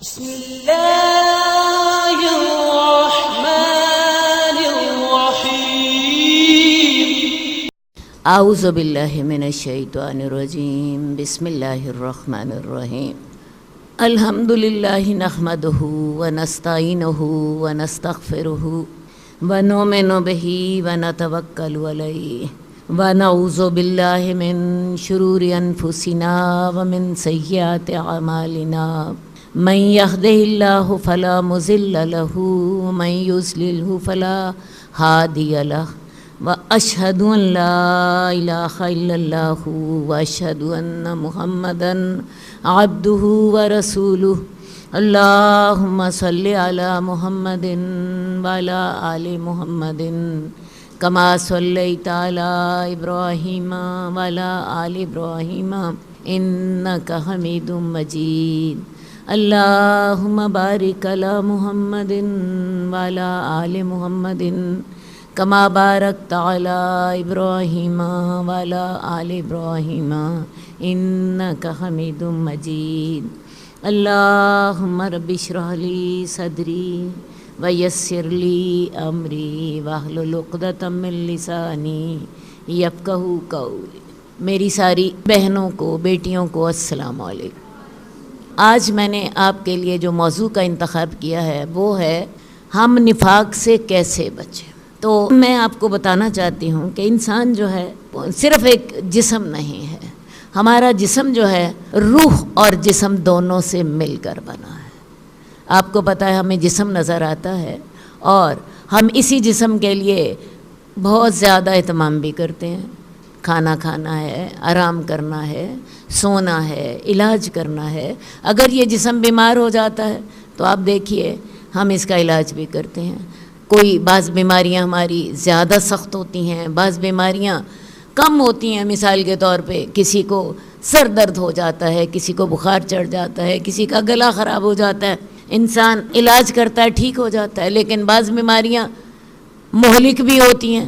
بسم اللہ الرحمن الرحیم اعوذ باللہ من الشیطان الرجیم بسم اللہ الرحمن الرحیم الحمد للہ نحمدہ ونستعینہ ونستغفرہ ونؤمن بہ ونتوکل علیہ ونعوذ باللہ من شرور انفسنا ومن سیئات اعمالنا من یہدہ اللہ فلا مضل لہ ومن یضللہ فلا ہادی لہ واشہد ان لا الہ الا اللہ واشہد ان محمدا عبدہ ورسولہ اللہم صلی علی محمد وعلی آل محمد کما صلیت علی ابراہیم وعلی آل ابراہیم انک حمید مجید اللہم بارک علی محمد وعلی آل محمد کما بارکت علی ابراہیم وعلی آل ابراہیم انک حمید مجید اللہم رب اشرح لی صدری ویسر لی امری واحلل عقدۃ من لسانی یفقہوا قولی۔ میری ساری بہنوں کو، بیٹیوں کو السلام علیکم۔ آج میں نے آپ کے لیے جو موضوع کا انتخاب کیا ہے وہ ہے ہم نفاق سے کیسے بچیں۔ تو میں آپ کو بتانا چاہتی ہوں کہ انسان جو ہے صرف ایک جسم نہیں ہے، ہمارا جسم جو ہے روح اور جسم دونوں سے مل کر بنا ہے۔ آپ کو پتہ ہے ہمیں جسم نظر آتا ہے اور ہم اسی جسم کے لیے بہت زیادہ اہتمام بھی کرتے ہیں۔ کھانا کھانا ہے، آرام کرنا ہے، سونا ہے، علاج کرنا ہے۔ اگر یہ جسم بیمار ہو جاتا ہے تو آپ دیکھیے ہم اس کا علاج بھی کرتے ہیں۔ کوئی بعض بیماریاں ہماری زیادہ سخت ہوتی ہیں، بعض بیماریاں کم ہوتی ہیں۔ مثال کے طور پہ کسی کو سر درد ہو جاتا ہے، کسی کو بخار چڑھ جاتا ہے، کسی کا گلا خراب ہو جاتا ہے، انسان علاج کرتا ہے، ٹھیک ہو جاتا ہے۔ لیکن بعض بیماریاں مہلک بھی ہوتی ہیں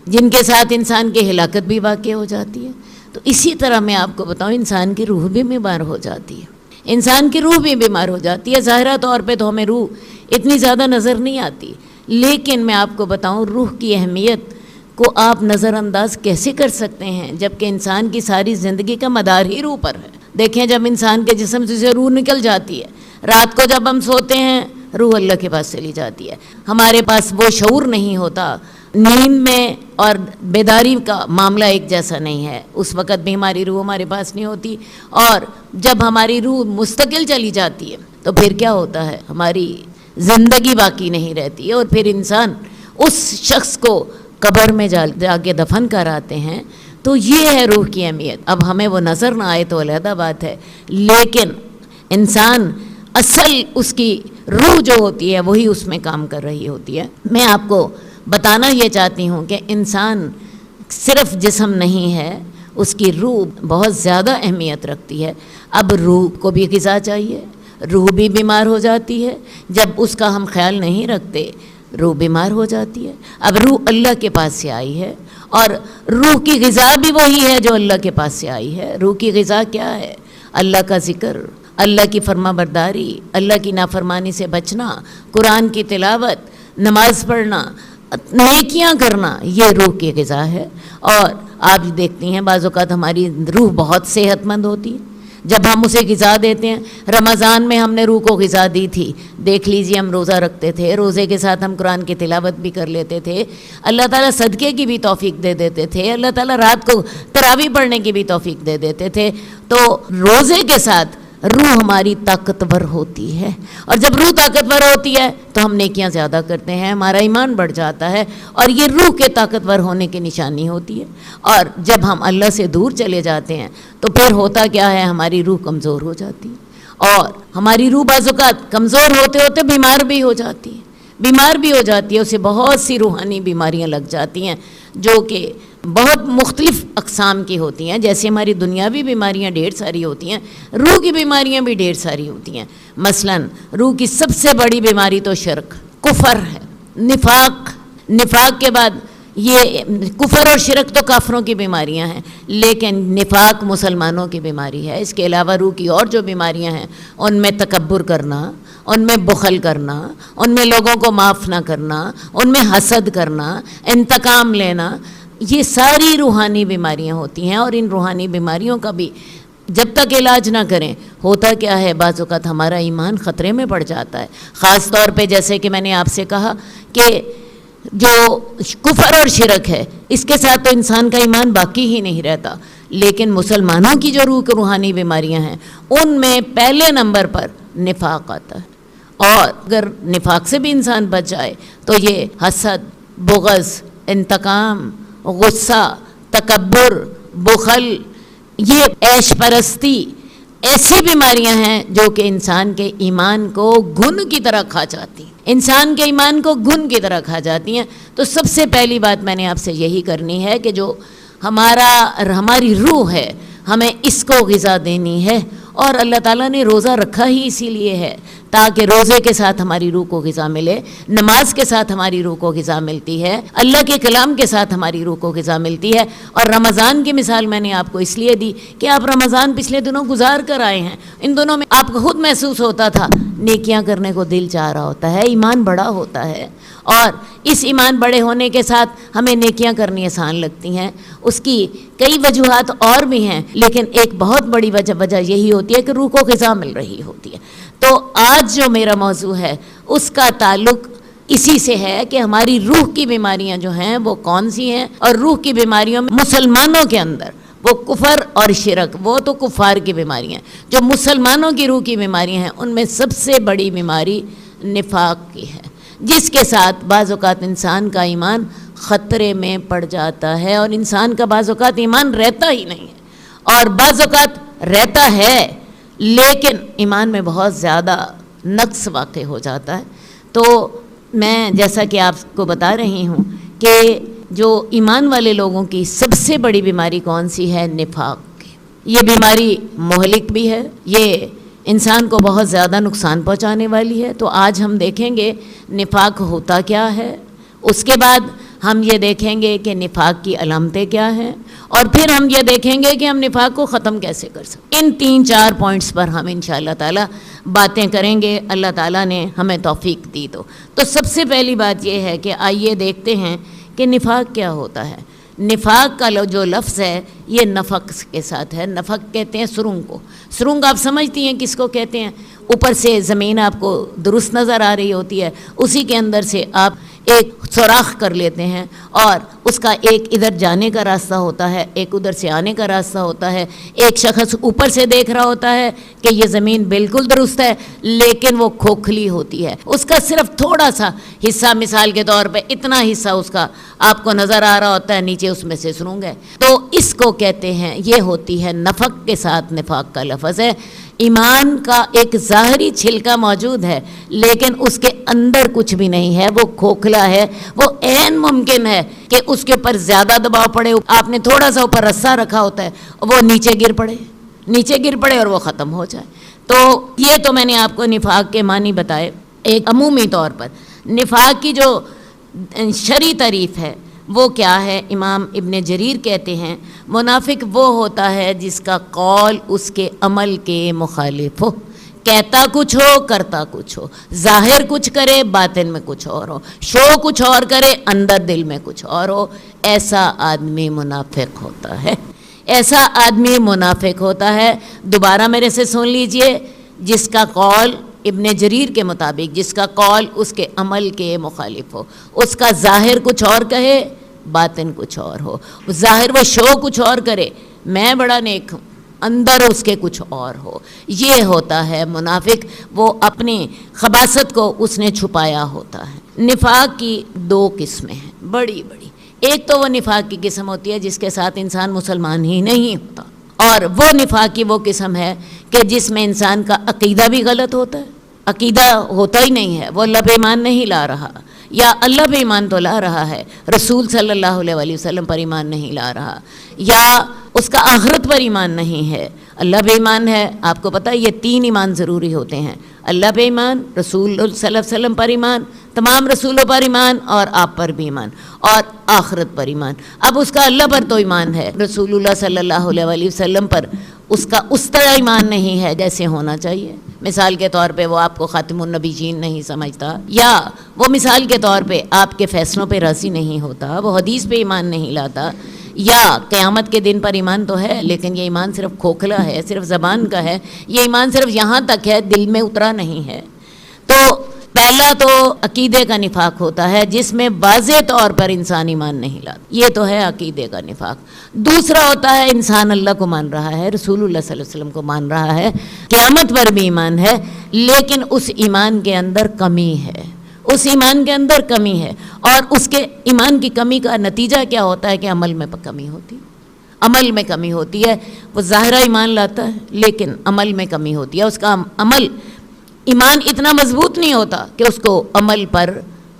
جن کے ساتھ انسان کی ہلاکت بھی واقع ہو جاتی ہے۔ تو اسی طرح میں آپ کو بتاؤں انسان کی روح بھی بیمار ہو جاتی ہے، انسان کی روح بھی بیمار ہو جاتی ہے۔ ظاہرہ طور پہ تو ہمیں روح اتنی زیادہ نظر نہیں آتی، لیکن میں آپ کو بتاؤں روح کی اہمیت کو آپ نظر انداز کیسے کر سکتے ہیں جبکہ انسان کی ساری زندگی کا مدار ہی روح پر ہے۔ دیکھیں جب انسان کے جسم سے روح نکل جاتی ہے، رات کو جب ہم سوتے ہیں روح اللہ کے پاس چلی جاتی ہے۔ ہمارے پاس وہ شعور نہیں ہوتا، نیند میں اور بیداری کا معاملہ ایک جیسا نہیں ہے۔ اس وقت بھی ہماری روح ہمارے پاس نہیں ہوتی، اور جب ہماری روح مستقل چلی جاتی ہے تو پھر کیا ہوتا ہے، ہماری زندگی باقی نہیں رہتی ہے، اور پھر انسان اس شخص کو قبر میں جا کے دفن کراتے ہیں۔ تو یہ ہے روح کی اہمیت۔ اب ہمیں وہ نظر نہ آئے تو علیحدہ بات ہے، لیکن انسان اصل اس کی روح جو ہوتی ہے وہی اس میں کام کر رہی ہوتی ہے۔ میں آپ کو بتانا یہ چاہتی ہوں کہ انسان صرف جسم نہیں ہے، اس کی روح بہت زیادہ اہمیت رکھتی ہے۔ اب روح کو بھی غذا چاہیے، روح بھی بیمار ہو جاتی ہے، جب اس کا ہم خیال نہیں رکھتے روح بیمار ہو جاتی ہے۔ اب روح اللہ کے پاس سے آئی ہے، اور روح کی غذا بھی وہی ہے جو اللہ کے پاس سے آئی ہے۔ روح کی غذا کیا ہے؟ اللہ کا ذکر، اللہ کی فرما برداری، اللہ کی نافرمانی سے بچنا، قرآن کی تلاوت، نماز پڑھنا، نیکیاں کرنا، یہ روح کی غذا ہے۔ اور آپ دیکھتی ہیں بعض اوقات ہماری روح بہت صحت مند ہوتی ہے جب ہم اسے غذا دیتے ہیں۔ رمضان میں ہم نے روح کو غذا دی تھی، دیکھ لیجئے ہم روزہ رکھتے تھے، روزے کے ساتھ ہم قرآن کی تلاوت بھی کر لیتے تھے، اللہ تعالیٰ صدقے کی بھی توفیق دے دیتے تھے، اللہ تعالیٰ رات کو تراویح پڑھنے کی بھی توفیق دے دیتے تھے۔ تو روزے کے ساتھ روح ہماری طاقتور ہوتی ہے، اور جب روح طاقتور ہوتی ہے تو ہم نیکیاں زیادہ کرتے ہیں، ہمارا ایمان بڑھ جاتا ہے، اور یہ روح کے طاقتور ہونے کی نشانی ہوتی ہے۔ اور جب ہم اللہ سے دور چلے جاتے ہیں تو پھر ہوتا کیا ہے، ہماری روح کمزور ہو جاتی ہے، اور ہماری روح بعض اوقات کمزور ہوتے ہوتے بیمار بھی ہو جاتی ہے، اسے بہت سی روحانی بیماریاں لگ جاتی ہیں جو کہ بہت مختلف اقسام کی ہوتی ہیں۔ جیسے ہماری دنیاوی بیماریاں ڈھیر ساری ہوتی ہیں، روح کی بیماریاں بھی ڈھیر ساری ہوتی ہیں۔ مثلا روح کی سب سے بڑی بیماری تو شرک، کفر ہے، نفاق کے بعد یہ کفر اور شرک تو کافروں کی بیماریاں ہیں، لیکن نفاق مسلمانوں کی بیماری ہے۔ اس کے علاوہ روح کی اور جو بیماریاں ہیں ان میں تکبر کرنا، ان میں بخل کرنا، ان میں لوگوں کو معاف نہ کرنا، ان میں حسد کرنا، انتقام لینا، یہ ساری روحانی بیماریاں ہوتی ہیں۔ اور ان روحانی بیماریوں کا بھی جب تک علاج نہ کریں، ہوتا کیا ہے، بعض اوقات ہمارا ایمان خطرے میں پڑ جاتا ہے۔ خاص طور پہ جیسے کہ میں نے آپ سے کہا کہ جو کفر اور شرک ہے اس کے ساتھ تو انسان کا ایمان باقی ہی نہیں رہتا، لیکن مسلمانوں کی جو روحانی بیماریاں ہیں ان میں پہلے نمبر پر نفاق آتا ہے۔ اور اگر نفاق سے بھی انسان بچ جائے تو یہ حسد، بغض، انتقام، غصہ، تکبر، بخل، یہ عیش پرستی، ایسی بیماریاں ہیں جو کہ انسان کے ایمان کو گھن کی طرح کھا جاتی ہیں، انسان کے ایمان کو گھن کی طرح کھا جاتی ہیں۔ تو سب سے پہلی بات میں نے آپ سے یہی کرنی ہے کہ جو ہماری روح ہے، ہمیں اس کو غذا دینی ہے۔ اور اللہ تعالیٰ نے روزہ رکھا ہی اسی لیے ہے تاکہ روزے کے ساتھ ہماری روح کو غذا ملے، نماز کے ساتھ ہماری روح کو غذا ملتی ہے، اللہ کے کلام کے ساتھ ہماری روح کو غذا ملتی ہے۔ اور رمضان کی مثال میں نے آپ کو اس لیے دی کہ آپ رمضان پچھلے دنوں گزار کر آئے ہیں، ان دنوں میں آپ کو خود محسوس ہوتا تھا نیکیاں کرنے کو دل چاہ رہا ہوتا ہے، ایمان بڑا ہوتا ہے، اور اس ایمان بڑے ہونے کے ساتھ ہمیں نیکیاں کرنی آسان لگتی ہیں۔ اس کی کئی وجوہات اور بھی ہیں، لیکن ایک بہت بڑی وجہ یہی ہوتی ہے کہ روح کو غذا مل رہی ہوتی ہے۔ تو آج جو میرا موضوع ہے اس کا تعلق اسی سے ہے کہ ہماری روح کی بیماریاں جو ہیں وہ کون سی ہیں، اور روح کی بیماریوں میں مسلمانوں کے اندر وہ کفر اور شرک، وہ تو کفار کی بیماریاں ہیں، جو مسلمانوں کی روح کی بیماریاں ہیں ان میں سب سے بڑی بیماری نفاق کی ہے، جس کے ساتھ بعض اوقات انسان کا ایمان خطرے میں پڑ جاتا ہے، اور انسان کا بعض اوقات ایمان رہتا ہی نہیں ہے، اور بعض اوقات رہتا ہے لیکن ایمان میں بہت زیادہ نقص واقع ہو جاتا ہے۔ تو میں جیسا کہ آپ کو بتا رہی ہوں کہ جو ایمان والے لوگوں کی سب سے بڑی بیماری کون سی ہے، نفاق کی۔ یہ بیماری مہلک بھی ہے، یہ انسان کو بہت زیادہ نقصان پہنچانے والی ہے۔ تو آج ہم دیکھیں گے نفاق ہوتا کیا ہے، اس کے بعد ہم یہ دیکھیں گے کہ نفاق کی علامتیں کیا ہیں، اور پھر ہم یہ دیکھیں گے کہ ہم نفاق کو ختم کیسے کر سکتے۔ ان 3-4 پوائنٹس پر ہم انشاءاللہ تعالی باتیں کریں گے، اللہ تعالیٰ نے ہمیں توفیق دی تو سب سے پہلی بات یہ ہے کہ آئیے دیکھتے ہیں کہ نفاق کیا ہوتا ہے۔ نفاق کا جو لفظ ہے یہ نفق کے ساتھ ہے۔ نفق کہتے ہیں سرنگ کو۔ سرنگ آپ سمجھتی ہیں کس کو کہتے ہیں؟ اوپر سے زمین آپ کو درست نظر آ رہی ہوتی ہے، اسی کے اندر سے آپ ایک سوراخ کر لیتے ہیں، اور اس کا ایک ادھر جانے کا راستہ ہوتا ہے، ایک ادھر سے آنے کا راستہ ہوتا ہے۔ ایک شخص اوپر سے دیکھ رہا ہوتا ہے کہ یہ زمین بالکل درست ہے، لیکن وہ کھوکھلی ہوتی ہے، اس کا صرف تھوڑا سا حصہ، مثال کے طور پہ اتنا حصہ اس کا آپ کو نظر آ رہا ہوتا ہے، نیچے اس میں سے سرنگ ہے۔ تو اس کو کہتے ہیں، یہ ہوتی ہے نفق کے ساتھ نفاق کا لفظ ہے۔ ایمان کا ایک ظاہری چھلکا موجود ہے لیکن اس کے اندر کچھ بھی نہیں ہے، وہ کھوکھلا ہے، وہ عین ممکن ہے کہ اس کے اوپر زیادہ دباؤ پڑے، آپ نے تھوڑا سا اوپر رسا رکھا ہوتا ہے، وہ نیچے گر پڑے اور وہ ختم ہو جائے۔ تو یہ تو میں نے آپ کو نفاق کے معنی بتائے ایک عمومی طور پر۔ نفاق کی جو شرعی تعریف ہے وہ کیا ہے؟ امام ابن جریر کہتے ہیں منافق وہ ہوتا ہے جس کا قول اس کے عمل کے مخالف ہو، کہتا کچھ ہو کرتا کچھ ہو، ظاہر کچھ کرے باطن میں کچھ اور ہو، شو کچھ اور کرے اندر دل میں کچھ اور ہو، ایسا آدمی منافق ہوتا ہے، ایسا آدمی منافق ہوتا ہے۔ دوبارہ میرے سے سن لیجئے، جس کا قول ابن جریر کے مطابق، جس کا قول اس کے عمل کے مخالف ہو، اس کا ظاہر کچھ اور کہے باطن کچھ اور ہو، ظاہر وہ شو کچھ اور کرے، میں بڑا نیک ہوں، اندر اس کے کچھ اور ہو، یہ ہوتا ہے منافق۔ وہ اپنی خباثت کو اس نے چھپایا ہوتا ہے۔ نفاق کی 2 قسمیں ہیں بڑی بڑی۔ ایک تو وہ نفاق کی قسم ہوتی ہے جس کے ساتھ انسان مسلمان ہی نہیں ہوتا، اور وہ نفاق کی وہ قسم ہے کہ جس میں انسان کا عقیدہ بھی غلط ہوتا ہے، عقیدہ ہوتا ہی نہیں ہے، وہ اللہ پہ ایمان نہیں لا رہا، یا اللہ پہ ایمان تو لا رہا ہے، رسول صلی اللہ علیہ وآلہ وسلم پر ایمان نہیں لا رہا، یا اس کا آخرت پر ایمان نہیں ہے، اللہ پہ ایمان ہے۔ آپ کو پتہ ہے یہ 3 ایمان ضروری ہوتے ہیں، اللہ پہ ایمان، رسول صلی اللہ علیہ وسلم پر ایمان، تمام رسولوں پر ایمان اور آپ پر بھی ایمان اور آخرت پر ایمان. اب اس کا اللہ پر تو ایمان ہے، رسول اللہ صلی اللہ علیہ وسلم پر اس کا اس طرح ایمان نہیں ہے جیسے ہونا چاہیے. مثال کے طور پہ وہ آپ کو خاتم النبیین نہیں سمجھتا، یا وہ مثال کے طور پہ آپ کے فیصلوں پہ راضی نہیں ہوتا، وہ حدیث پہ ایمان نہیں لاتا، یا قیامت کے دن پر ایمان تو ہے لیکن یہ ایمان صرف کھوکھلا ہے، صرف زبان کا ہے، یہ ایمان صرف یہاں تک ہے، دل میں اترا نہیں ہے. تو پہلا تو عقیدے کا نفاق ہوتا ہے جس میں واضح طور پر انسان ایمان نہیں لاتا، یہ تو ہے عقیدے کا نفاق. دوسرا ہوتا ہے انسان اللہ کو مان رہا ہے، رسول اللہ صلی اللہ علیہ وسلم کو مان رہا ہے، قیامت پر بھی ایمان ہے، لیکن اس ایمان کے اندر کمی ہے، اس ایمان کے اندر کمی ہے. اور اس کے ایمان کی کمی کا نتیجہ کیا ہوتا ہے کہ عمل میں کمی ہوتی ہے، عمل میں کمی ہوتی ہے. وہ ظاہرہ ایمان لاتا ہے لیکن عمل میں کمی ہوتی ہے، اس کا عمل ایمان اتنا مضبوط نہیں ہوتا کہ اس کو عمل پر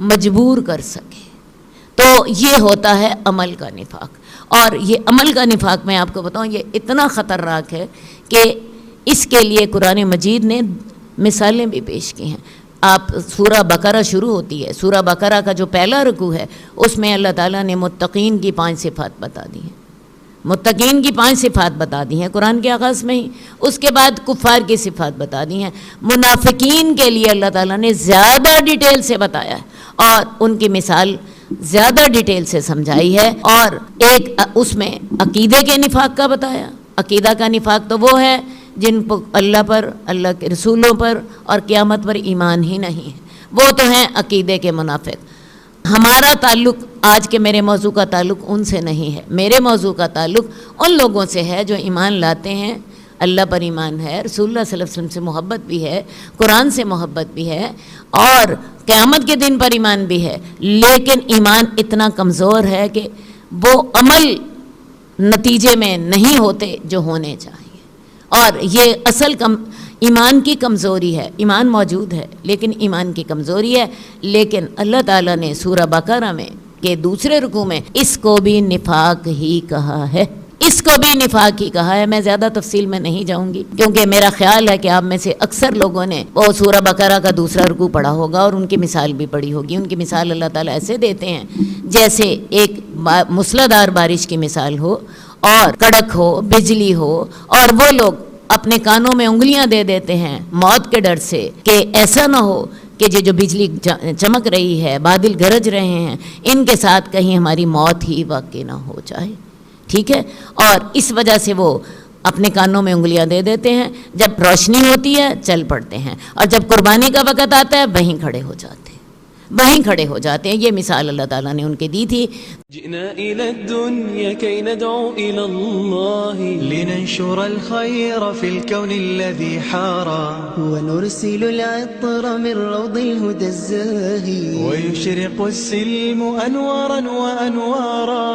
مجبور کر سکے. تو یہ ہوتا ہے عمل کا نفاق. اور یہ عمل کا نفاق میں آپ کو بتاؤں یہ اتنا خطرناک ہے کہ اس کے لیے قرآن مجید نے مثالیں بھی پیش کی ہیں. آپ سورہ بقرہ شروع ہوتی ہے، سورہ بقرہ کا جو پہلا رکوع ہے اس میں اللہ تعالیٰ نے متقین کی 5 صفات بتا دی ہیں، متقین کی 5 صفات بتا دی ہیں قرآن کے آغاز میں ہی. اس کے بعد کفار کی صفات بتا دی ہیں. منافقین کے لیے اللہ تعالیٰ نے زیادہ ڈیٹیل سے بتایا ہے اور ان کی مثال زیادہ ڈیٹیل سے سمجھائی ہے. اور ایک اس میں عقیدے کے نفاق کا بتایا. عقیدہ کا نفاق تو وہ ہے جن کو اللہ پر، اللہ کے رسولوں پر اور قیامت پر ایمان ہی نہیں ہے، وہ تو ہیں عقیدے کے منافق. ہمارا تعلق آج کے میرے موضوع کا تعلق ان سے نہیں ہے، میرے موضوع کا تعلق ان لوگوں سے ہے جو ایمان لاتے ہیں، اللہ پر ایمان ہے، رسول اللہ صلی اللہ علیہ وسلم سے محبت بھی ہے، قرآن سے محبت بھی ہے اور قیامت کے دن پر ایمان بھی ہے، لیکن ایمان اتنا کمزور ہے کہ وہ عمل نتیجے میں نہیں ہوتے جو ہونے چاہیے. اور یہ اصل ایمان کی کمزوری ہے. ایمان موجود ہے لیکن ایمان کی کمزوری ہے. لیکن اللہ تعالیٰ نے سورہ بقرہ میں کے دوسرے رکوع میں اس کو بھی نفاق ہی کہا ہے، اس کو بھی نفاق ہی کہا ہے. میں زیادہ تفصیل میں نہیں جاؤں گی کیونکہ میرا خیال ہے کہ آپ میں سے اکثر لوگوں نے وہ سورہ بقرہ کا دوسرا رکوع پڑھا ہوگا اور ان کی مثال بھی پڑھی ہوگی. ان کی مثال اللہ تعالیٰ ایسے دیتے ہیں جیسے ایک موسلادھار بارش کی مثال ہو اور کڑک ہو، بجلی ہو، اور وہ لوگ اپنے کانوں میں انگلیاں دے دیتے ہیں موت کے ڈر سے کہ ایسا نہ ہو کہ جو بجلی چمک رہی ہے، بادل گرج رہے ہیں، ان کے ساتھ کہیں ہماری موت ہی واقع نہ ہو جائے. ٹھیک ہے، اور اس وجہ سے وہ اپنے کانوں میں انگلیاں دے دیتے ہیں. جب روشنی ہوتی ہے چل پڑتے ہیں، اور جب قربانی کا وقت آتا ہے وہیں کھڑے ہو جاتے ہیں، وہیں کھڑے ہو جاتے ہیں. یہ مثال اللہ تعالیٰ نے ان کے دی تھی. جئنا إلى الدنيا كي ندعو إلى الله لننشر الخير في الكون الذي حارى ونرسل العطر من روض الهدى الزاهي ويشرق السلم أنوارا وأنوارا.